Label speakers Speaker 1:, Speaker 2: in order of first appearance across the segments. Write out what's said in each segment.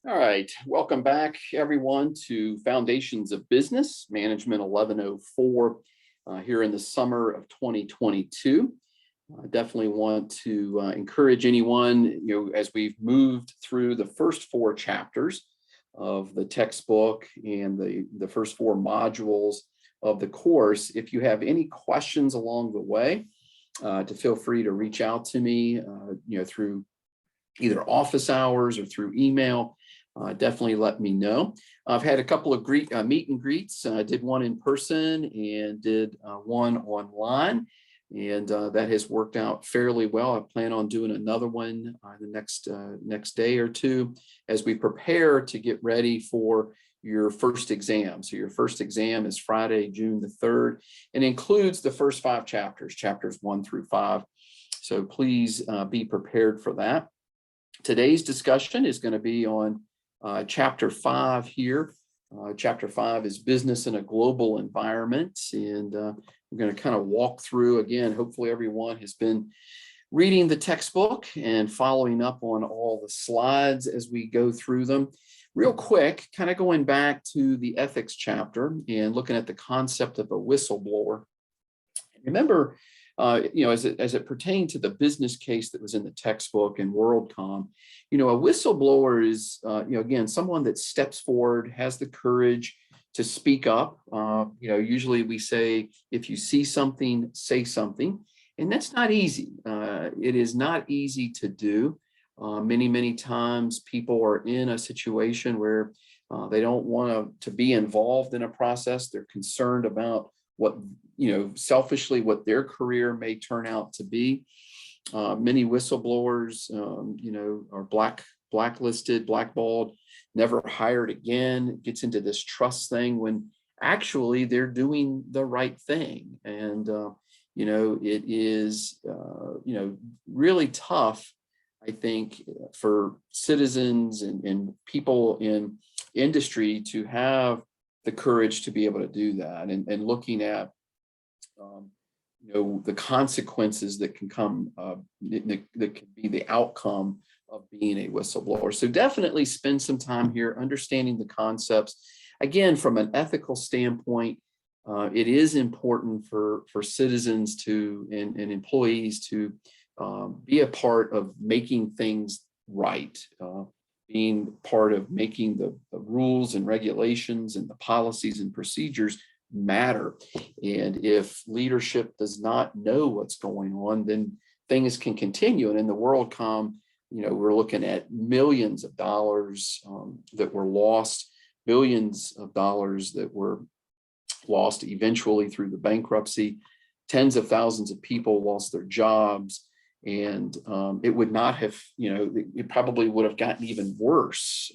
Speaker 1: All right, welcome back everyone to Foundations of Business, Management 1104 here in the summer of 2022. I definitely want to encourage anyone, as we've moved through the first four chapters of the textbook and the first four modules of the course, if you have any questions along the way, to feel free to reach out to me, through either office hours or through email. Definitely let me know. I've had a couple of meet and greets. I did one in person and did one online, and that has worked out fairly well. I plan on doing another one the next day or two as we prepare to get ready for your first exam. So your first exam is Friday, June the 3rd, and includes the first five chapters, chapters 1 through 5. So please be prepared for that. Today's discussion is going to be on chapter 5 here. Chapter 5 is business in a global environment. And we're going to kind of walk through again. Hopefully everyone has been reading the textbook and following up on all the slides as we go through them. Real quick, kind of going back to the ethics chapter and looking at the concept of a whistleblower. Remember, as it pertained to the business case that was in the textbook and WorldCom, a whistleblower is, again, someone that steps forward, has the courage to speak up. Usually we say, if you see something, say something, and that's not easy. It is not easy to do. Many times people are in a situation where they don't want to be involved in a process. They're concerned about what, selfishly what their career may turn out to be. Many whistleblowers, are blacklisted, blackballed, never hired again. It gets into this trust thing when actually they're doing the right thing. And, it is, really tough, I think, for citizens and people in industry to have the courage to be able to do that, and looking at the consequences that can come, that can be the outcome of being a whistleblower. So definitely spend some time here understanding the concepts. Again, from an ethical standpoint, it is important for citizens and employees to be a part of making things right, being part of making the rules and regulations and the policies and procedures matter. And if leadership does not know what's going on, then things can continue. And in the WorldCom, we're looking at millions of dollars that were lost, billions of dollars that were lost eventually through the bankruptcy. Tens of thousands of people lost their jobs. And it would not have, it probably would have gotten even worse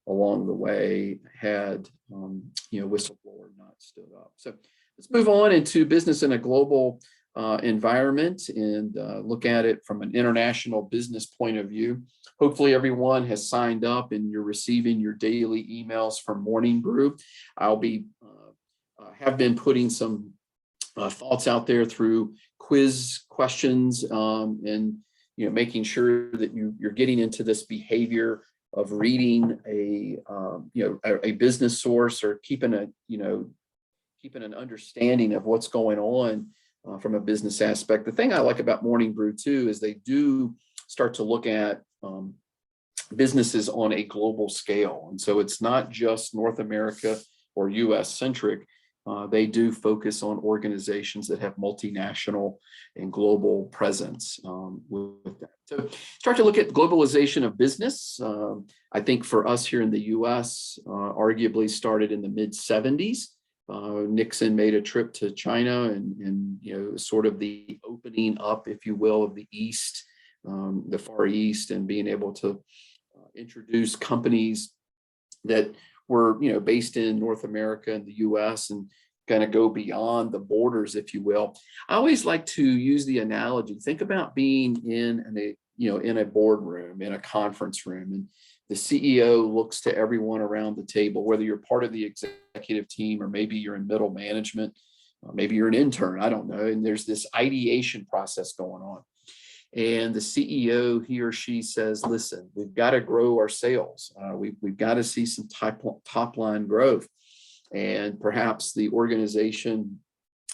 Speaker 1: along the way had, whistleblower not stood up. So let's move on into business in a global environment and look at it from an international business point of view. Hopefully everyone has signed up and you're receiving your daily emails from Morning Brew. I'll be have been putting some thoughts out there through quiz questions and making sure that you're getting into this behavior of reading a business source or keeping an understanding of what's going on from a business aspect. The thing I like about Morning Brew too is they do start to look at businesses on a global scale, and so it's not just North America or US centric. They do focus on organizations that have multinational and global presence with that. So start to look at globalization of business. I think for us here in the US, arguably started in the mid-70s. Nixon made a trip to China and sort of the opening up, if you will, of the East, the Far East, and being able to introduce companies that were based in North America and the US and kind of go beyond the borders, if you will. I always like to use the analogy. Think about being in a boardroom, in a conference room, and the CEO looks to everyone around the table, whether you're part of the executive team or maybe you're in middle management, maybe you're an intern, I don't know, and there's this ideation process going on. And the CEO, he or she says, listen, we've got to grow our sales. We've got to see some top line growth. And perhaps the organization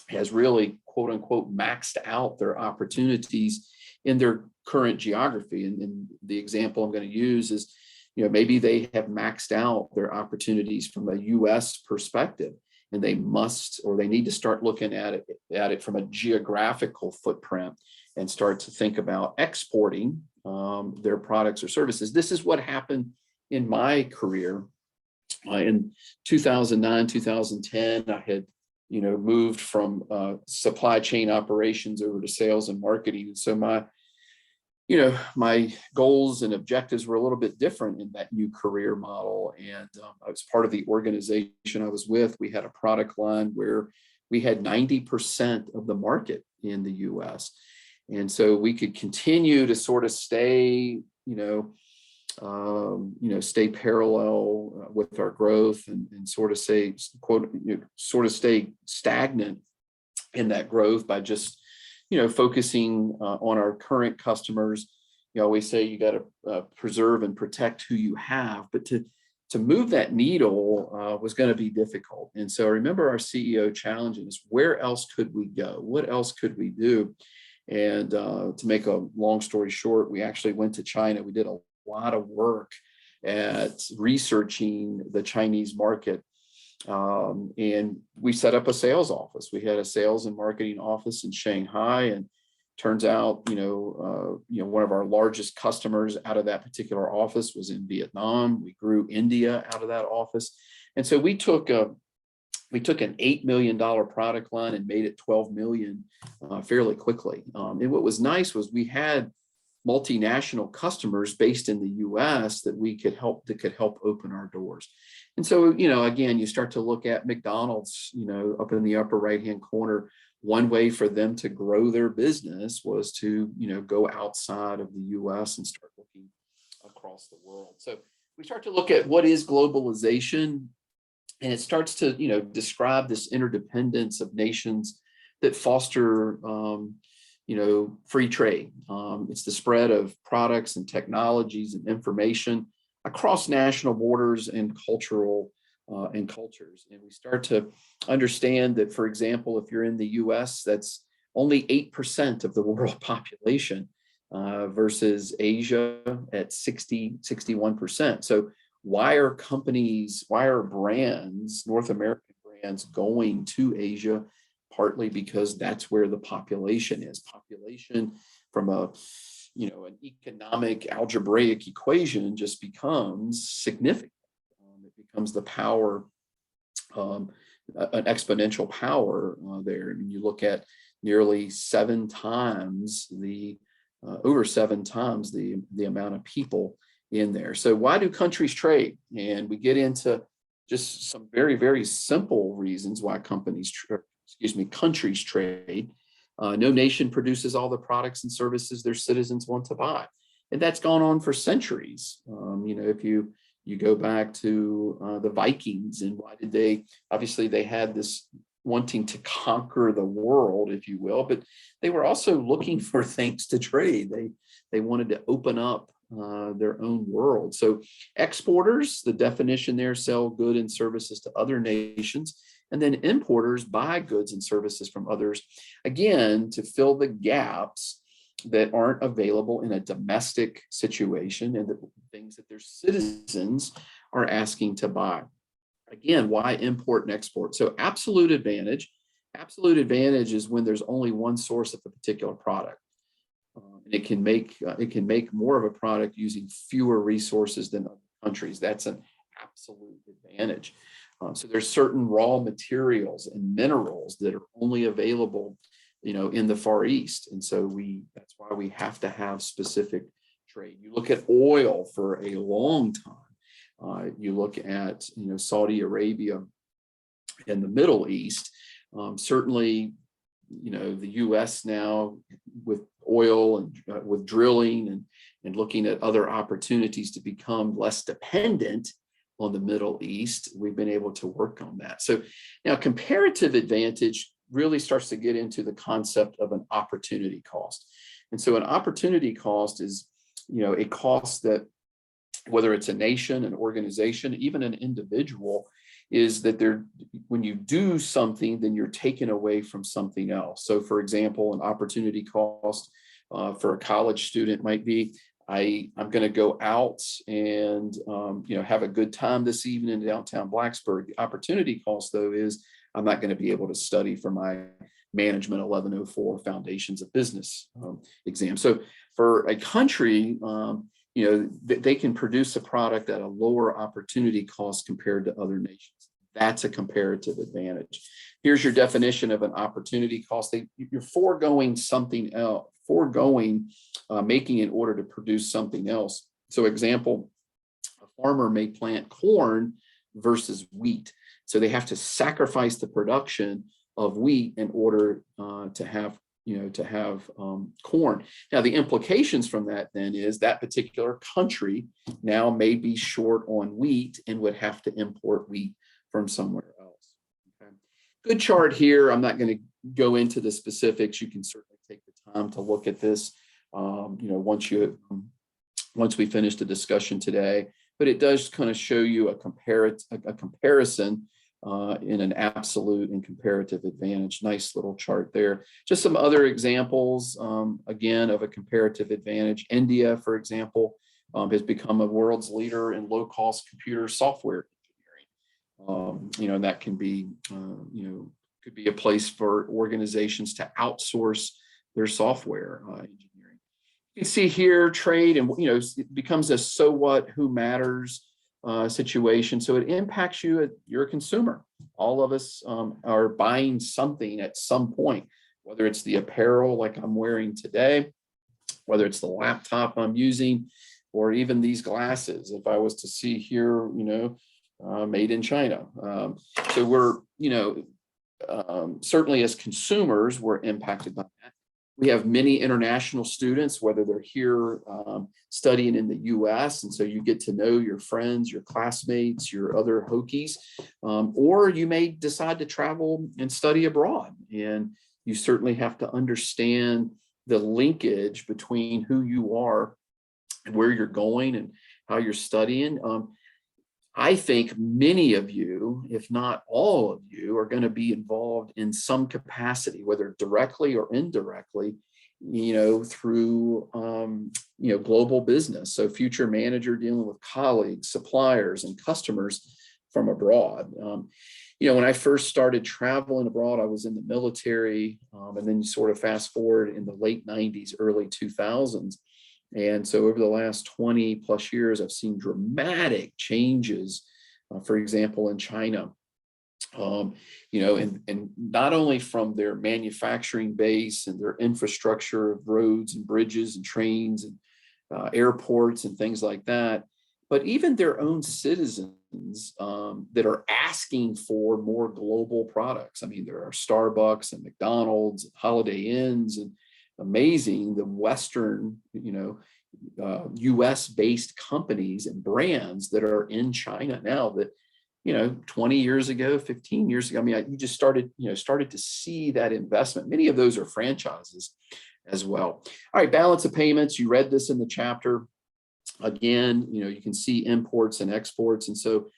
Speaker 1: has really, quote unquote, maxed out their opportunities in their current geography. And the example I'm going to use is, maybe they have maxed out their opportunities from a US perspective, and they must, or they need to start looking at it from a geographical footprint and start to think about exporting their products or services. This is what happened in my career. In 2009, 2010, I had, moved from supply chain operations over to sales and marketing. And so my goals and objectives were a little bit different in that new career model. And I was part of the organization I was with. We had a product line where we had 90% of the market in the US. And so we could continue to sort of stay, stay parallel with our growth and sort of say, quote, sort of stay stagnant in that growth by just, focusing on our current customers. You always say you got to preserve and protect who you have, but to move that needle was going to be difficult. And so I remember our CEO challenging us, where else could we go? What else could we do? And to make a long story short, we actually went to China. We did a lot of work at researching the Chinese market. And we set up a sales office. We had a sales and marketing office in Shanghai, and turns out, one of our largest customers out of that particular office was in Vietnam. We grew India out of that office. And so we took an $8 million product line and made it 12 million fairly quickly. And what was nice was we had multinational customers based in the US that could help open our doors. And so, again, you start to look at McDonald's, up in the upper right-hand corner. One way for them to grow their business was to, go outside of the US and start looking across the world. So we start to look at what is globalization, and it starts to, describe this interdependence of nations that foster, free trade. It's the spread of products and technologies and information across national borders and cultures. And we start to understand that, for example, if you're in the US, that's only 8% of the world population versus Asia at 61%. So why are brands, North American brands, going to Asia? Partly because that's where the population is. Population from an economic algebraic equation just becomes significant. It becomes the power, an exponential power there. I mean, you look at nearly over 7 times the amount of people in there. So why do countries trade? And we get into just some very, very simple reasons why countries trade. No nation produces all the products and services their citizens want to buy. And that's gone on for centuries. If you go back to the Vikings, and why did they had this wanting to conquer the world, if you will, but they were also looking for things to trade. They wanted to open up their own world. So exporters, the definition there, sell goods and services to other nations. And then importers buy goods and services from others, again, to fill the gaps that aren't available in a domestic situation and the things that their citizens are asking to buy. Again, why import and export? So absolute advantage is when there's only one source of a particular product. And it can make more of a product using fewer resources than other countries. That's an absolute advantage. So there's certain raw materials and minerals that are only available, in the Far East. And so that's why we have to have specific trade. You look at oil for a long time. You look at, Saudi Arabia and the Middle East. Certainly, the US now with oil and with drilling and looking at other opportunities to become less dependent on the Middle East, we've been able to work on that. So now comparative advantage really starts to get into the concept of an opportunity cost. And so an opportunity cost is, a cost that, whether it's a nation, an organization, even an individual, is that when you do something, then you're taken away from something else. So for example, an opportunity cost for a college student might be, I'm going to go out and have a good time this evening in downtown Blacksburg. The opportunity cost, though, is I'm not going to be able to study for my Management 1104 Foundations of Business exam. So for a country, they can produce a product at a lower opportunity cost compared to other nations. That's a comparative advantage. Here's your definition of an opportunity cost. You're foregoing something else, making in order to produce something else. So example, a farmer may plant corn versus wheat. So they have to sacrifice the production of wheat in order to have corn. Now, the implications from that then is that particular country now may be short on wheat and would have to import wheat from somewhere else. Okay. Good chart here. I'm not going to go into the specifics. You can certainly take the time to look at this, once we finish the discussion today. But it does kind of show you a comparison in an absolute and comparative advantage. Nice little chart there. Just some other examples, again, of a comparative advantage. India, for example, has become a world's leader in low-cost computer software engineering. And that can be, could be a place for organizations to outsource their software engineering. You can see here trade, and it becomes a so what, who matters situation. So it impacts you. You're a consumer. All of us are buying something at some point, whether it's the apparel like I'm wearing today, whether it's the laptop I'm using, or even these glasses. If I was to see here, made in China. So we're, certainly as consumers, we're impacted by that. We have many international students, whether they're here studying in the US, and so you get to know your friends, your classmates, your other Hokies, or you may decide to travel and study abroad. And you certainly have to understand the linkage between who you are and where you're going and how you're studying. I think many of you, if not all of you, are going to be involved in some capacity, whether directly or indirectly, through, global business. So future manager dealing with colleagues, suppliers, and customers from abroad. When I first started traveling abroad, I was in the military, and then you sort of fast forward in the late 90s, early 2000s. And so over the last 20 plus years, I've seen dramatic changes, for example, in China, and not only from their manufacturing base and their infrastructure of roads and bridges and trains and airports and things like that, but even their own citizens that are asking for more global products. I mean, there are Starbucks and McDonald's and Holiday Inns, and amazing the Western, US-based companies and brands that are in China now that, 20 years ago, 15 years ago, you just started to see that investment. Many of those are franchises as well. All right, balance of payments. You read this in the chapter. Again, you can see imports and exports. And so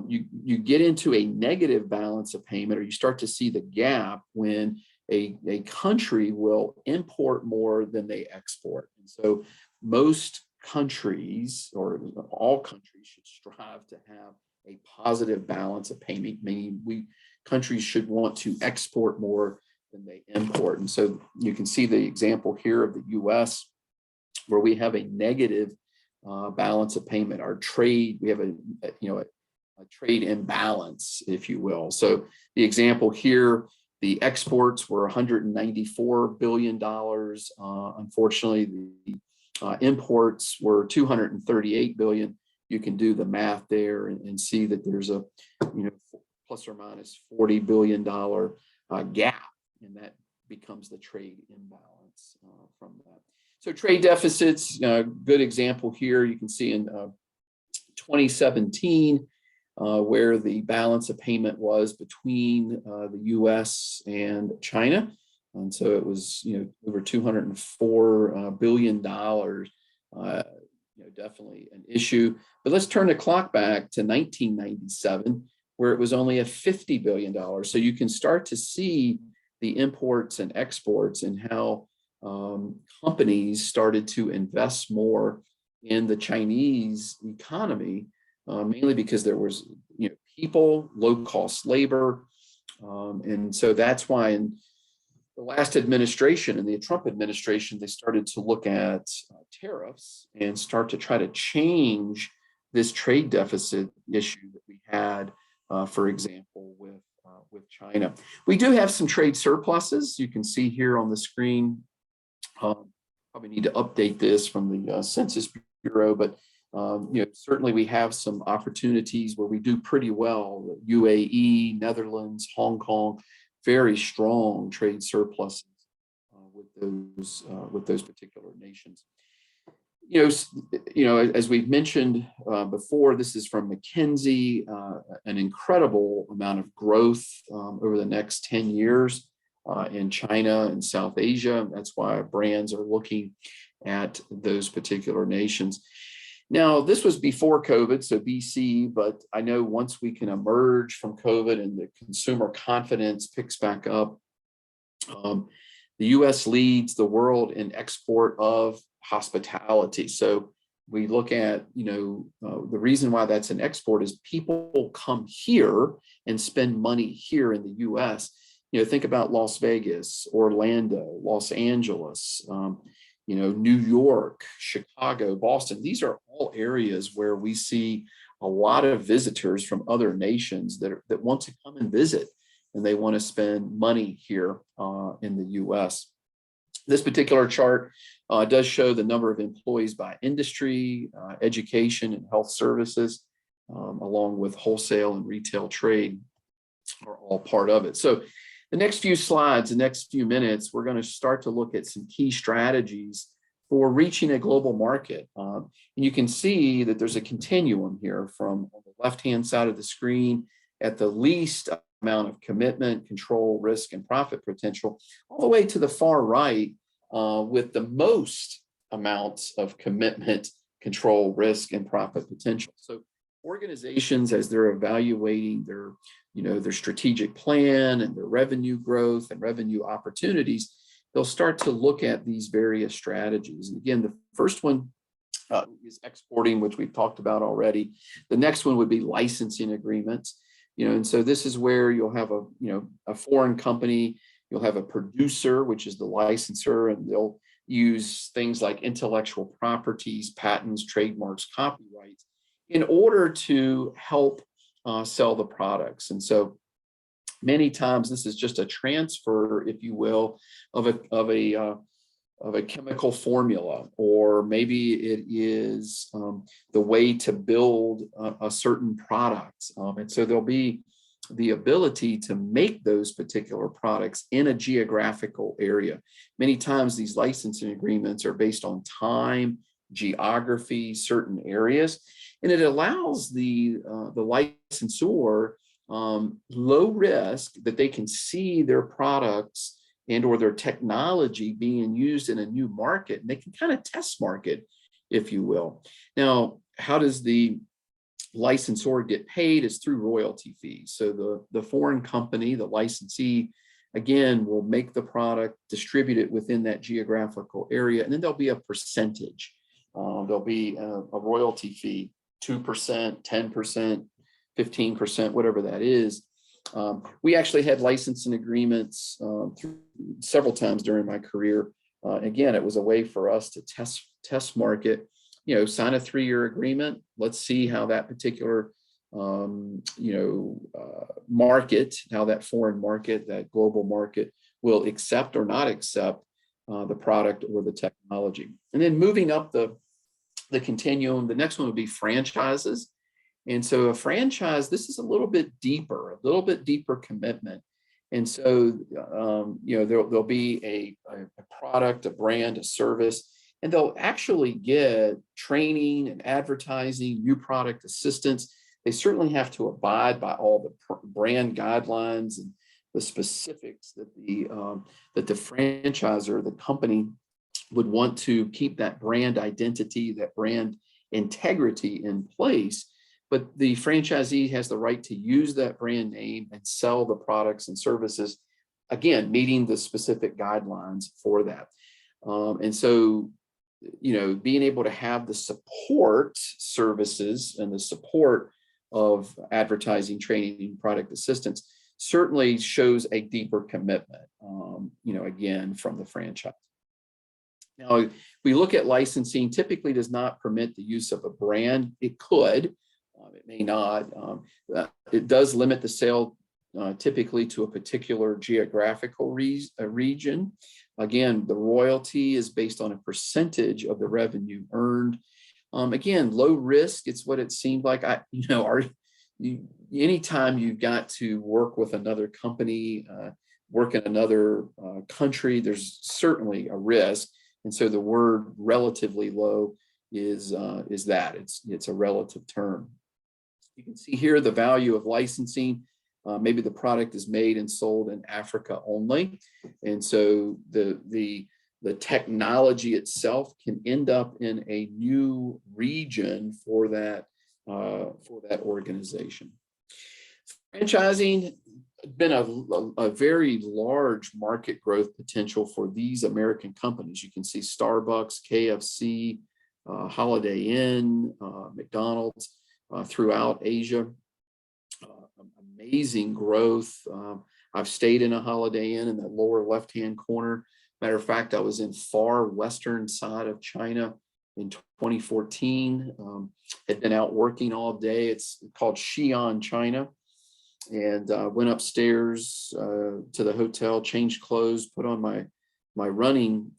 Speaker 1: you get into a negative balance of payment, or you start to see the gap when a country will import more than they export. And so most countries, or all countries, should strive to have a positive balance of payment, meaning countries should want to export more than they import. And so you can see the example here of the US, where we have a negative balance of payment. Our trade, we have a trade imbalance, if you will. So the example here, the exports were $194 billion. Unfortunately, the imports were $238 billion. You can do the math there and see that there's a plus or minus $40 billion gap, and that becomes the trade imbalance from that. So trade deficits, good example here. You can see in 2017, where the balance of payment was between the US and China. And so it was, over $204 billion, definitely an issue. But let's turn the clock back to 1997, where it was only a $50 billion. So you can start to see the imports and exports and how companies started to invest more in the Chinese economy, mainly because there was, people, low-cost labor. And so that's why in the last administration, in the Trump administration, they started to look at tariffs and start to try to change this trade deficit issue that we had, for example, with China. We do have some trade surpluses. You can see here on the screen. Probably need to update this from the Census Bureau, but certainly we have some opportunities where we do pretty well. UAE, Netherlands, Hong Kong, very strong trade surpluses with those particular nations. As we've mentioned before, this is from McKinsey, an incredible amount of growth over the next 10 years in China and South Asia. That's why brands are looking at those particular nations. Now, this was before COVID, so BC, but I know once we can emerge from COVID and the consumer confidence picks back up, the US leads the world in export of hospitality. So we look at, the reason why that's an export is people come here and spend money here in the US. Think about Las Vegas, Orlando, Los Angeles, New York, Chicago, Boston. These are all areas where we see a lot of visitors from other nations that want to come and visit, and they want to spend money here in the US. This particular chart does show the number of employees by industry, education, and health services, along with wholesale and retail trade are all part of it. So the next few slides, the next few minutes, we're going to start to look at some key strategies for reaching a global market. And you can see that there's a continuum here from on the left-hand side of the screen at the least amount of commitment, control, risk, and profit potential, all the way to the far right with the most amounts of commitment, control, risk, and profit potential. So organizations, as they're evaluating their strategic plan and their revenue growth and revenue opportunities, they'll start to look at these various strategies. And again, the first one is exporting, which we've talked about already. The next one would be licensing agreements. And so this is where you'll have a foreign company, you'll have a producer, which is the licensor, and they'll use things like intellectual properties, patents, trademarks, copyrights in order to help sell the products. And so many times this is just a transfer, if you will, of a chemical formula, or maybe it is the way to build a certain product. And so there'll be the ability to make those particular products in a geographical area. Many times these licensing agreements are based on time, geography, certain areas, and it allows the licensor low risk that they can see their products and or their technology being used in a new market, and they can kind of test market, if you will. Now, how does the licensor get paid? Is through royalty fees. So the foreign company, the licensee, again, will make the product, distribute it within that geographical area, and then there'll be a percentage. There'll be a royalty fee, 2%, 10%, 15%, whatever that is. We actually had licensing agreements several times during my career. Again, it was a way for us to test market, sign a 3-year agreement. Let's see how that particular, market, how that foreign market, that global market will accept or not accept the product or the technology. And then moving up the continuum, the next one would be franchises. And so a franchise, this is a little bit deeper commitment. And so, there'll be a product, a brand, a service, and they'll actually get training and advertising, new product assistance. They certainly have to abide by all the brand guidelines and the specifics that the franchisor, the company, would want to keep that brand identity, that brand integrity in place. But the franchisee has the right to use that brand name and sell the products and services, again, meeting the specific guidelines for that. And so, being able to have the support services and the support of advertising, training, product assistance certainly shows a deeper commitment, again, from the franchise. Now, we look at licensing, typically does not permit the use of a brand. It could, it may not. It does limit the sale typically to a particular geographical region. Again, the royalty is based on a percentage of the revenue earned. Again, low risk, it's what it seemed like. Anytime you've got to work with another company, work in another country, there's certainly a risk. And so the word relatively low is that it's a relative term. You can see here the value of licensing. Maybe the product is made and sold in Africa only. And so the technology itself can end up in a new region for that organization. Franchising has been a very large market growth potential for these American companies. You can see Starbucks, KFC, Holiday Inn, McDonald's throughout Asia. Amazing growth. I've stayed in a Holiday Inn in the lower left-hand corner. Matter of fact, I was in far western side of China in 2014. Had been out working all day. It's called Xi'an, China. And went upstairs to the hotel, changed clothes, put on my running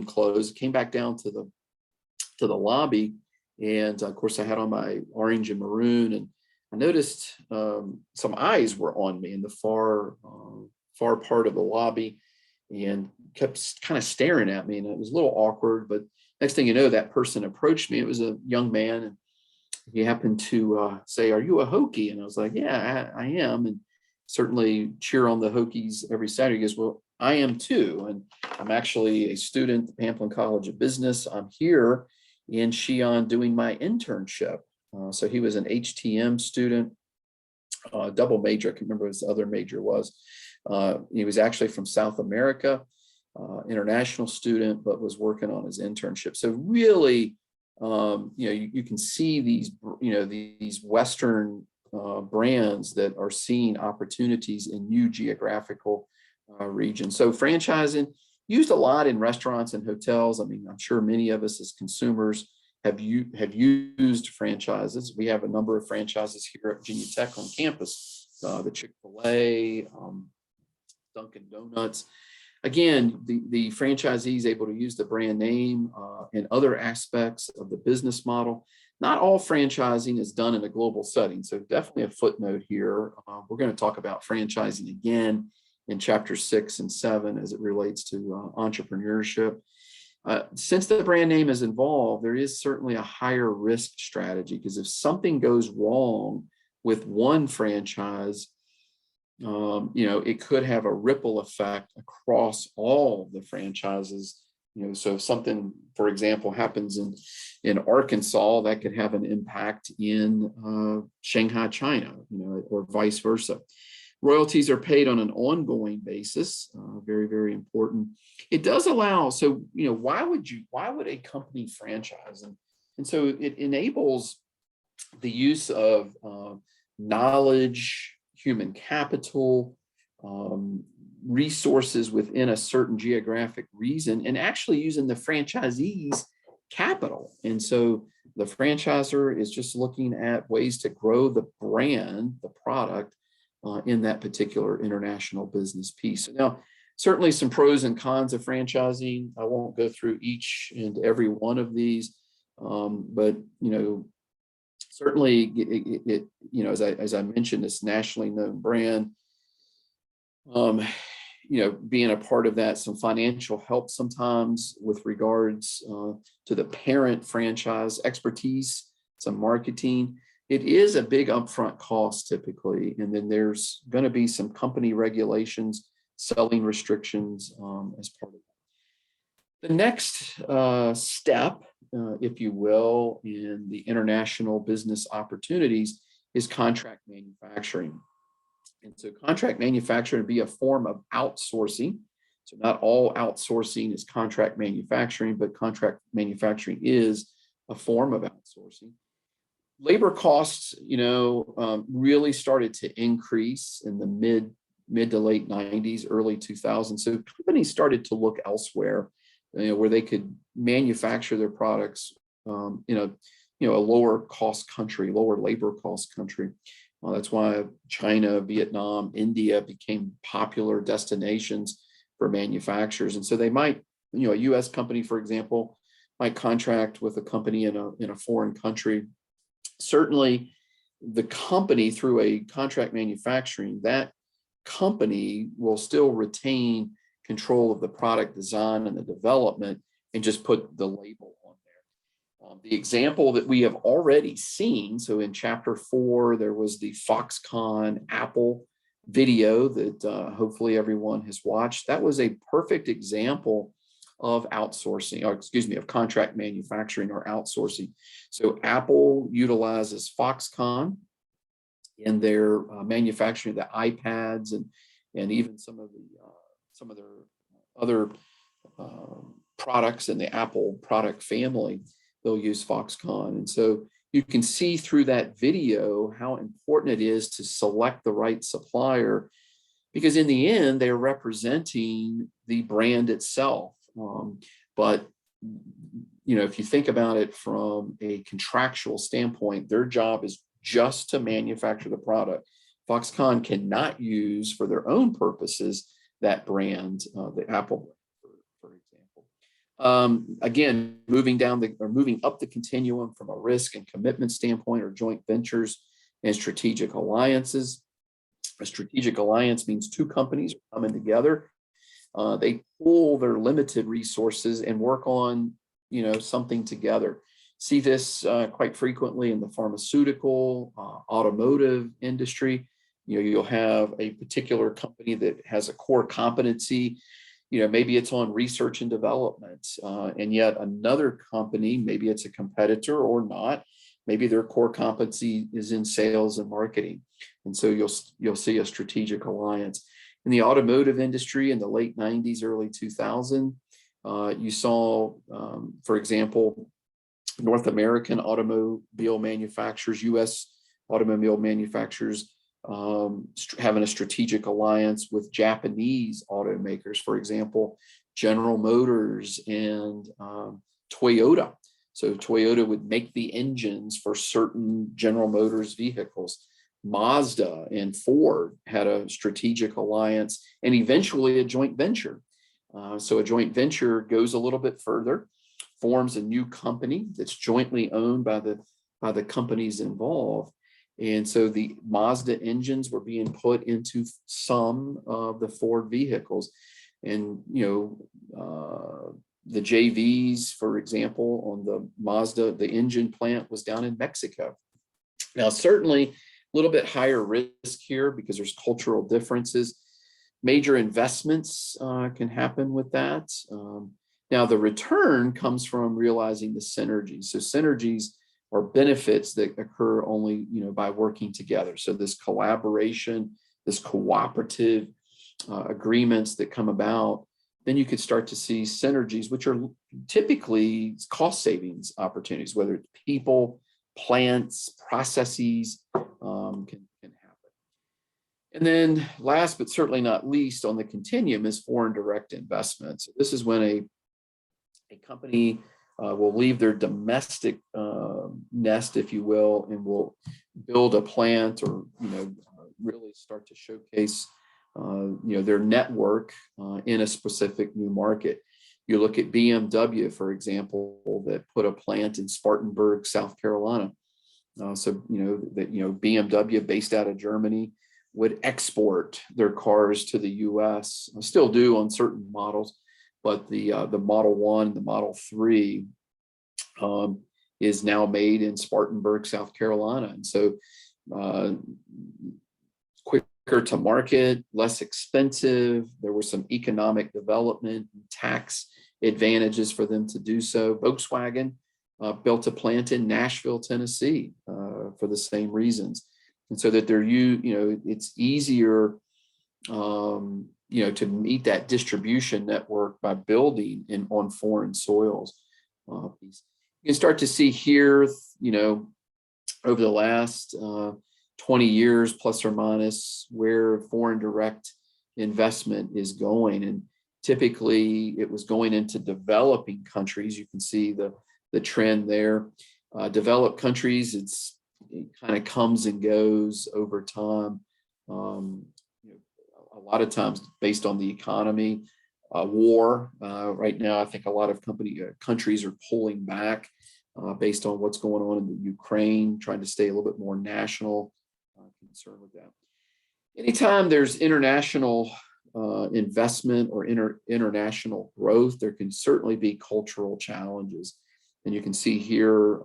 Speaker 1: clothes, came back down to the lobby, and of course I had on my orange and maroon, and I noticed some eyes were on me in the far part of the lobby, and kept kind of staring at me, and it was a little awkward. But next thing you know, that person approached me. It was a young man, and he happened to say, "Are you a Hokie?" And I was like, "Yeah, I am." And certainly cheer on the Hokies every Saturday. He goes, "Well, I am too. And I'm actually a student at Pamplin College of Business. I'm here in Xi'an doing my internship." So he was an HTM student, double major. I can't remember what his other major was. He was actually from South America, international student, but was working on his internship. So really, you can see these Western brands that are seeing opportunities in new geographical regions. So franchising used a lot in restaurants and hotels. I mean, I'm sure many of us as consumers have used franchises. We have a number of franchises here at Virginia Tech on campus, the Chick-fil-A, Dunkin' Donuts. Again, the franchisee is able to use the brand name and other aspects of the business model. Not all franchising is done in a global setting, so definitely a footnote here. We're going to talk about franchising again in chapter 6 and 7 as it relates to entrepreneurship. Since the brand name is involved, there is certainly a higher risk strategy, because if something goes wrong with one franchise, it could have a ripple effect across all the franchises. So if something, for example, happens in Arkansas, that could have an impact in Shanghai, China, or vice versa. Royalties are paid on an ongoing basis. Very, very important. It does allow. So, why would a company franchise? And so it enables the use of knowledge, human capital, resources within a certain geographic region, and actually using the franchisee's capital. And so the franchisor is just looking at ways to grow the brand, the product, in that particular international business piece. Now, certainly some pros and cons of franchising. I won't go through each and every one of these, but certainly it as I mentioned, this nationally known brand. Being a part of that, some financial help sometimes with regards to the parent franchise expertise, some marketing. it is a big upfront cost typically, and then there's going to be some company regulations, selling restrictions as part of that. The next step, if you will, in the international business opportunities is contract manufacturing. And so contract manufacturing would be a form of outsourcing. So not all outsourcing is contract manufacturing, but contract manufacturing is a form of outsourcing. Labor costs, really started to increase in the mid to late 90s, early 2000s. So companies started to look elsewhere, where they could manufacture their products in a lower cost country, lower labor cost country. That's why China, Vietnam, India became popular destinations for manufacturers. And so they might, a U.S. company, for example, might contract with a company in a foreign country. Certainly, the company, through a contract manufacturing, that company will still retain control of the product design and the development and just put the label on there. The example that we have already seen, so in chapter 4, there was the Foxconn Apple video that hopefully everyone has watched. That was a perfect example of outsourcing, or excuse me, of contract manufacturing or outsourcing. So Apple utilizes Foxconn in their manufacturing of the iPads and even some of their other products in the Apple product family. They'll use Foxconn. And so you can see through that video how important it is to select the right supplier, because in the end, they're representing the brand itself. But if you think about it from a contractual standpoint, their job is just to manufacture the product. Foxconn cannot use for their own purposes that brand, the Apple brand, for example. Again, moving up the continuum from a risk and commitment standpoint, or joint ventures and strategic alliances. A strategic alliance means two companies are coming together. They pool their limited resources and work on, something together. See this quite frequently in the pharmaceutical, automotive industry. You'll have a particular company that has a core competency. Maybe it's on research and development, and yet another company, maybe it's a competitor or not, maybe their core competency is in sales and marketing. And so you'll see a strategic alliance. In the automotive industry in the late 90s, early 2000, you saw, for example, North American automobile manufacturers, U.S. automobile manufacturers having a strategic alliance with Japanese automakers, for example, General Motors and Toyota. So Toyota would make the engines for certain General Motors vehicles. Mazda and Ford had a strategic alliance and eventually a joint venture. So a joint venture goes a little bit further, forms a new company that's jointly owned by the companies involved. And so the Mazda engines were being put into some of the Ford vehicles. And, the JVs, for example, on the Mazda, the engine plant was down in Mexico. Now, certainly a little bit higher risk here because there's cultural differences. Major investments can happen with that. Now, the return comes from realizing the synergies. So synergies are benefits that occur only, by working together. So this collaboration, this cooperative agreements that come about, then you could start to see synergies, which are typically cost savings opportunities, whether it's people, plants, processes, can happen. And then last, but certainly not least on the continuum is foreign direct investments. This is when a company will leave their domestic nest, if you will, and will build a plant or, really start to showcase their network in a specific new market. You look at BMW, for example, that put a plant in Spartanburg, South Carolina. BMW based out of Germany would export their cars to the US, still do on certain models, but the Model 1, the Model 3, is now made in Spartanburg, South Carolina. And so quicker to market, less expensive. There was some economic development and tax advantages for them to do so. Volkswagen built a plant in Nashville, Tennessee for the same reasons. And so that it's easier to meet that distribution network by building on foreign soils. You can start to see here, over the last 20 years, plus or minus, where foreign direct investment is going. And typically it was going into developing countries. You can see the trend there. Developed countries, it kind of comes and goes over time. A lot of times based on the economy, war. Right now, I think a lot of countries are pulling back based on what's going on in the Ukraine, trying to stay a little bit more national, concerned with that. Anytime there's international investment or international growth, there can certainly be cultural challenges. And you can see here,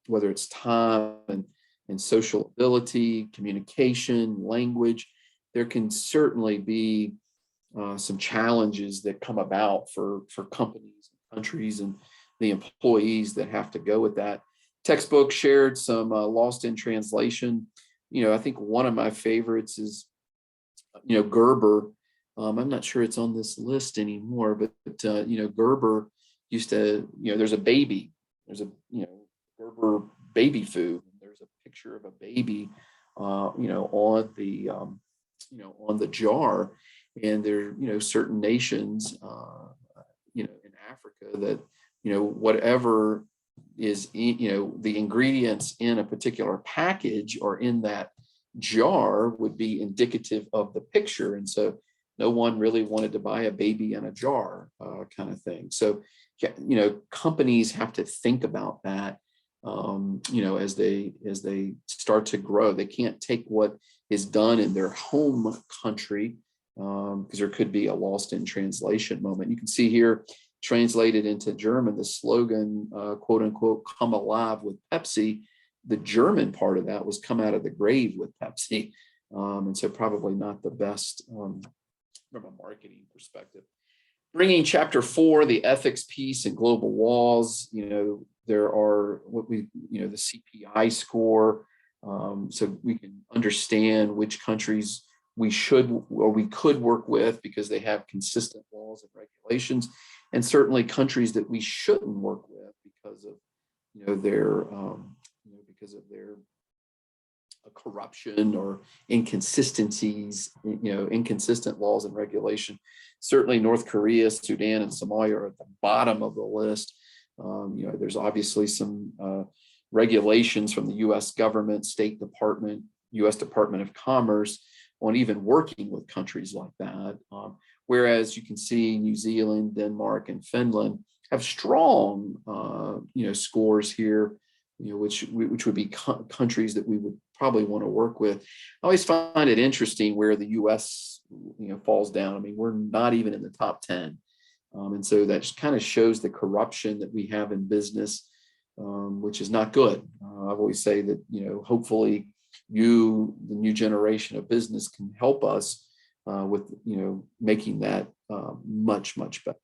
Speaker 1: whether it's time and social ability, communication, language, there can certainly be some challenges that come about for companies and countries and the employees that have to go with that. Textbook shared some lost in translation. I think one of my favorites is, Gerber. I'm not sure it's on this list anymore, but Gerber used to, there's a baby, there's a, Gerber baby food. There's a picture of a baby, on the jar. And there, certain nations, in Africa that, whatever is, the ingredients in a particular package or in that jar would be indicative of the picture. And so no one really wanted to buy a baby in a jar kind of thing. So, companies have to think about that, as they start to grow. They can't take what is done in their home country because there could be a lost in translation moment. You can see here, translated into German, the slogan, quote unquote, "Come alive with Pepsi." The German part of that was "Come out of the grave with Pepsi." And so probably not the best from a marketing perspective. Bringing chapter 4, the ethics piece and global walls, there are the CPI score. So we can understand which countries we should or we could work with because they have consistent laws and regulations, and certainly countries that we shouldn't work with because of their corruption or inconsistencies, inconsistent laws and regulation. Certainly North Korea, Sudan, and Somalia are at the bottom of the list. There's obviously some regulations from the U.S. government, State Department, U.S. Department of Commerce on even working with countries like that. Whereas you can see New Zealand, Denmark, and Finland have strong, scores here, which would be countries that we would probably want to work with. I always find it interesting where the U.S. falls down. I mean, we're not even in the top 10. And so that just kind of shows the corruption that we have in business, which is not good. I've always say that, hopefully the new generation of business can help us with, making that much, much better.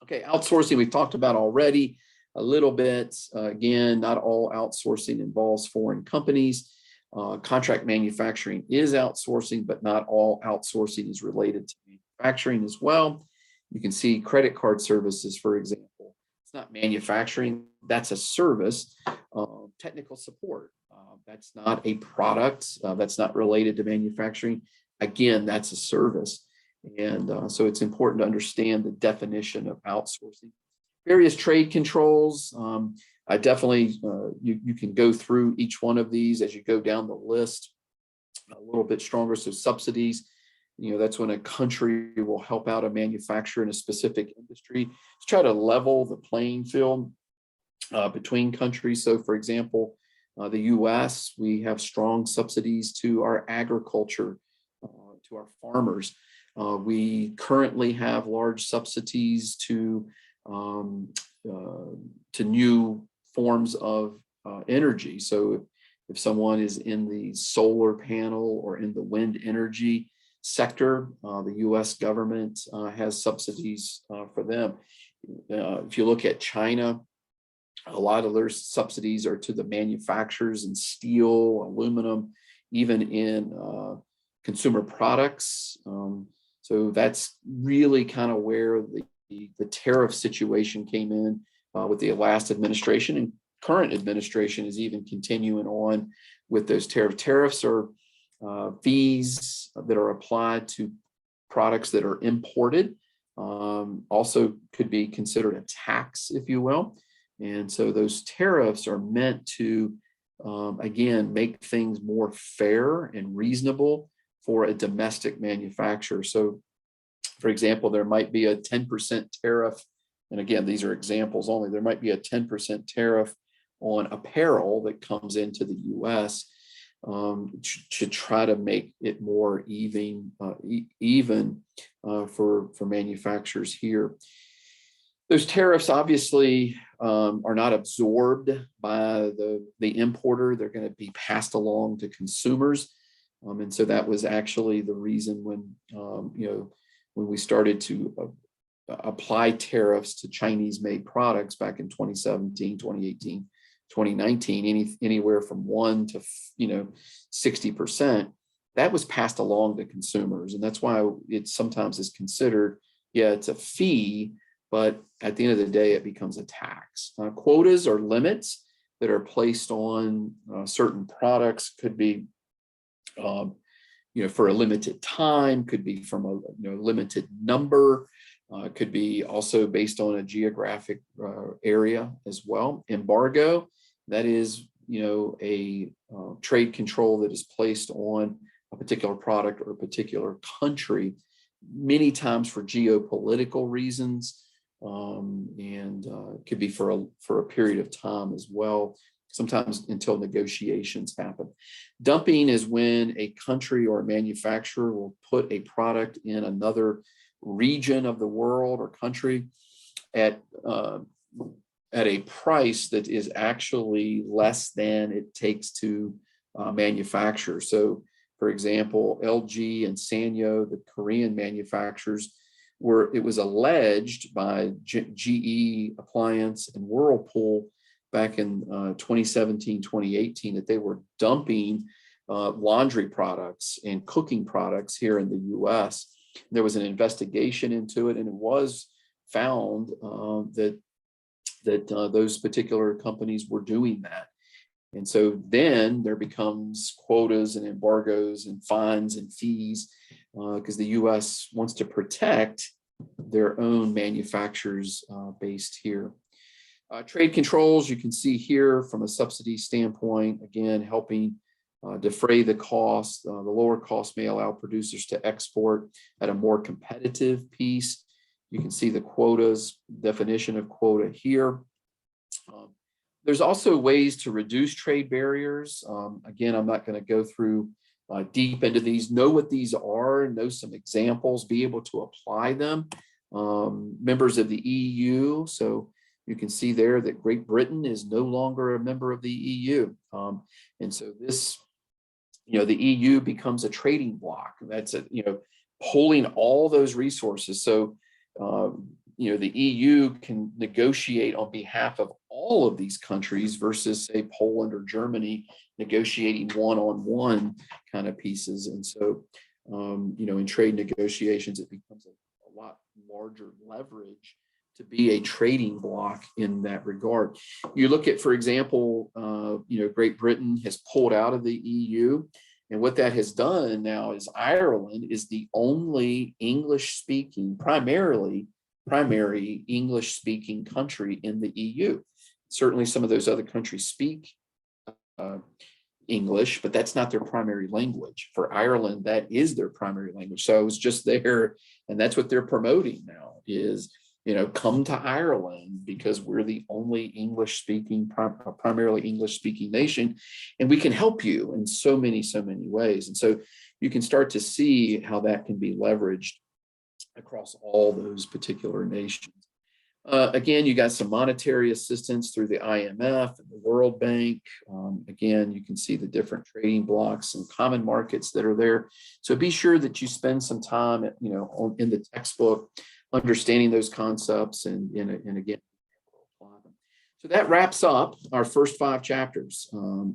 Speaker 1: Okay, outsourcing we've talked about already a little bit. Again, not all outsourcing involves foreign companies. Contract manufacturing is outsourcing, but not all outsourcing is related to manufacturing as well. You can see credit card services, for example. It's not manufacturing, that's a service. Technical support, that's not a product, that's not related to manufacturing. Again, that's a service. And so it's important to understand the definition of outsourcing. Various trade controls, I definitely, you can go through each one of these as you go down the list a little bit stronger. So subsidies, that's when a country will help out a manufacturer in a specific industry to try to level the playing field between countries. So for example, the US, we have strong subsidies to our agriculture, to our farmers. We currently have large subsidies to new forms of energy. So if someone is in the solar panel or in the wind energy sector, the US government has subsidies for them. If you look at China, a lot of their subsidies are to the manufacturers in steel, aluminum, even in consumer products. So that's really kind of where the tariff situation came in with the last administration, and current administration is even continuing on with those tariffs or fees that are applied to products that are imported. Also could be considered a tax, if you will. And so those tariffs are meant to, again, make things more fair and reasonable for a domestic manufacturer. So, for example, there might be a 10% tariff. And again, these are examples only. There might be a 10% tariff on apparel that comes into the US to try to make it more even for manufacturers here. Those tariffs obviously are not absorbed by the importer. They're going to be passed along to consumers. And so that was actually the reason when, when we started to apply tariffs to Chinese made products back in 2017, 2018, 2019, anywhere from 1 to 60%, that was passed along to consumers. And that's why it sometimes is considered, yeah, it's a fee, but at the end of the day, it becomes a tax. Quotas or limits that are placed on certain products could be, for a limited time, could be from a limited number, could be also based on a geographic area as well. Embargo, that is, a trade control that is placed on a particular product or a particular country, many times for geopolitical reasons, and could be for a period of time as well, sometimes until negotiations happen. Dumping is when a country or a manufacturer will put a product in another region of the world or country at a price that is actually less than it takes to manufacture. So, for example, LG and Sanyo, the Korean manufacturers, it was alleged by GE Appliance and Whirlpool back in 2017, 2018, that they were dumping laundry products and cooking products here in the US. There was an investigation into it, and it was found that those particular companies were doing that. And so then there becomes quotas and embargoes and fines and fees because the US wants to protect their own manufacturers based here. Trade controls, you can see here from a subsidy standpoint, again, helping defray the cost. The lower cost may allow producers to export at a more competitive piece. You can see the quotas, definition of quota here. There's also ways to reduce trade barriers. Again, I'm not going to go through deep into these. Know what these are, know some examples, be able to apply them. Members of the EU, so you can see there that Great Britain is no longer a member of the EU. And so this, the EU becomes a trading bloc. That's pulling all those resources. So, the EU can negotiate on behalf of all of these countries versus, say, Poland or Germany negotiating one-on-one kind of pieces. And so, in trade negotiations, it becomes a lot larger leverage to be a trading bloc in that regard. You look at, for example, Great Britain has pulled out of the EU. And what that has done now is Ireland is the only English-speaking, primary English-speaking country in the EU. Certainly some of those other countries speak English, but that's not their primary language. For Ireland, that is their primary language. So I was just there, and that's what they're promoting now is, come to Ireland because we're the only English-speaking, primarily English-speaking nation, and we can help you in so many ways. And so you can start to see how that can be leveraged across all those particular nations. Again, you got some monetary assistance through the IMF and the World Bank. Again, you can see the different trading blocks and common markets that are there. So be sure that you spend some time, in the textbook, understanding those concepts and again, apply them. So that wraps up our first 5 chapters.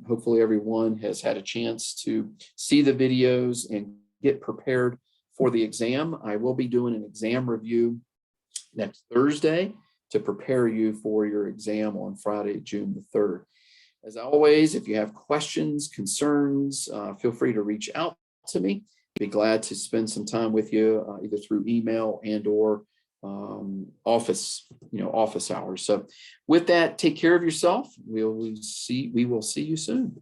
Speaker 1: Hopefully everyone has had a chance to see the videos and get prepared for the exam. I will be doing an exam review next Thursday to prepare you for your exam on Friday, June the 3rd. As always, if you have questions, concerns, feel free to reach out to me. I'd be glad to spend some time with you, either through email and or office hours. So with that, take care of yourself. We will see you soon.